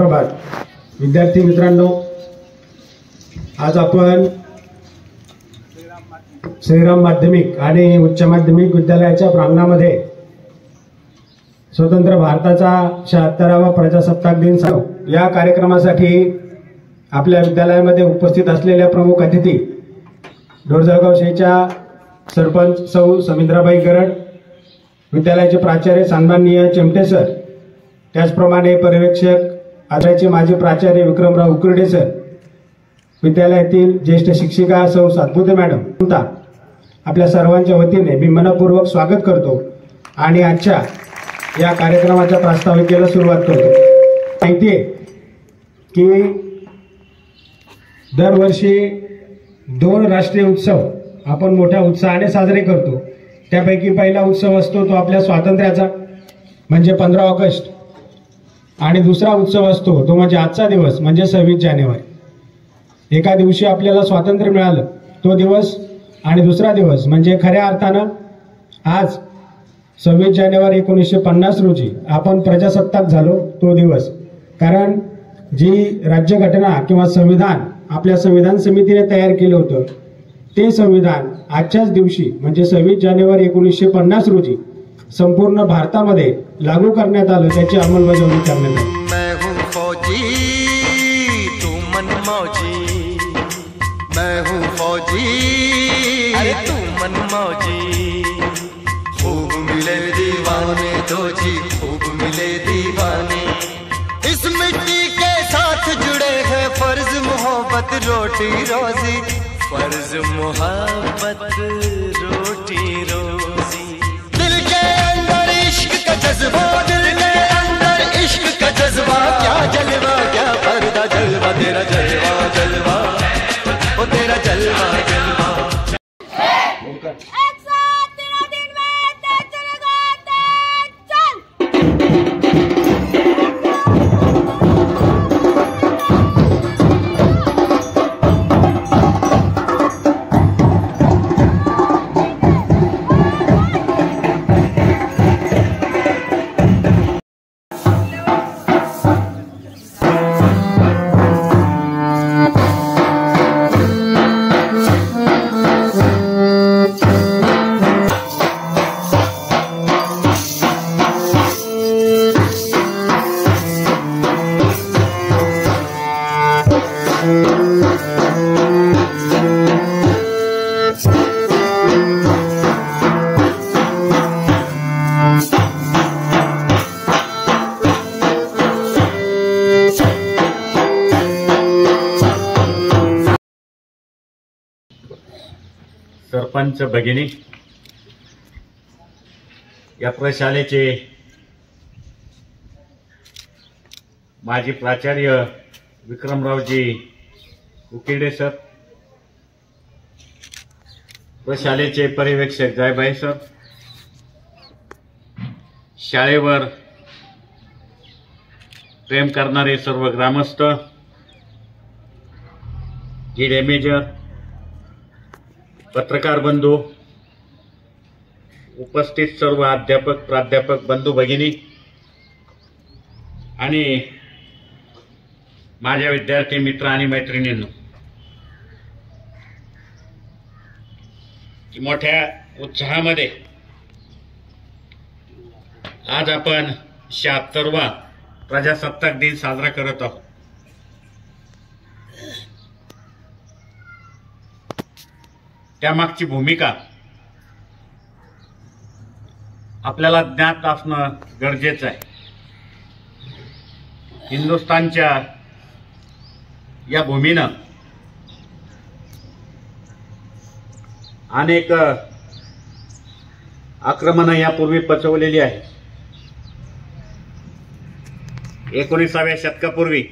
सुप्रभात विद्यार्थी मित्रांनो, आज आपण श्रीराम माध्यमिक आणि उच्च माध्यमिक विद्यालयाच्या प्रांगणामध्ये स्वतंत्र भारताचा 76वा प्रजासत्ताक दिन या कार्यक्रमासाठी आपल्या विद्यालयामध्ये उपस्थित असलेल्या प्रमुख अतिथी डोरजळगाव शेच्या सरपंच सौ समिंद्राबाई गरड, विद्यालयाचे प्राचार्य सन्माननीय चिमटे सर, त्याचप्रमाणे पर्यवेक्षक आदरणीय माजी प्राचार्य विक्रमराव उकरडे सर, विद्यालयातील ज्येष्ठ शिक्षिका सौ सातपुते मॅडम, आपल्या सर्वांच्या वतीने मी मनपूर्वक स्वागत करतो आणि आजच्या या कार्यक्रमाच्या प्रास्ताविकेला सुरुवात करतो। माहिती आहे की दरवर्षी 2 राष्ट्रीय उत्सव आपण मोठ्या उत्साहाने साजरे करतो। त्यापैकी पहिला उत्सव असतो तो आपल्या स्वातंत्र्याचा म्हणजे 15 ऑगस्ट, आणि दुसरा उत्सव असतो तो म्हणजे आजचा दिवस म्हणजे 26 जानेवारी। एका दिवशी आपल्याला स्वातंत्र्य मिळालं तो दिवस, आणि दुसरा दिवस म्हणजे खऱ्या अर्थानं आज 26 जानेवारी 1950 रोजी आपण प्रजासत्ताक झालो तो दिवस। कारण जी राज्यघटना किंवा संविधान आपल्या संविधान समितीने तयार केलं होतं ते संविधान आजच्याच दिवशी म्हणजे 26 जानेवारी 1950 रोजी संपूर्ण भारतामध्ये लागू करण्यात आलं, त्याची अंमलबजावणी करण्यात आली। मैं हूँ फौजी तू मनमौजी, मैं हूँ फौजी अरे तू मनमौजी, खूब मिले दीवाने दो जी, खूब मिले दीवाने। इस मिट्टी के साथ जुड़े हैं फर्ज मोहब्बत रोटी रोजी, फर्ज मोहब्बत रोटी रोजी। दिल के अंदर इश्क का जज्बा, दिल के अंदर इश्क का जज्बा, क्या जलवा क्या पर्दा जलवा, तेरा जलवा जलवा ओ तेरा जलवा जलवा। सरपंच भगिनी, या प्रशालेचे माजी प्राचार्य विक्रमरावजी उकिरडे सर, प्रशालेचे पर्यवेक्षक जयबाई सर, शाळेवर प्रेम करणारे सर्व ग्रामस्थ, जिल्हा मेजर, पत्रकार बंधू, उपस्थित सर्व अध्यापक प्राध्यापक बंधू भगिनी आणि माझ्या विद्यार्थी मित्र आणि मैत्रिणींनो, मोठ्या उत्साहामध्ये आज आपण 76वा प्रजासत्ताक दिन साजरा करत आहोत। त्यामागची भूमिका आपल्याला ज्ञात असणं गरजेचं आहे। हिंदुस्थानच्या या भूमीनं अनेक आक्रमणं यापूर्वी पचवलेली आहेत। 19व्या शतकापूर्वी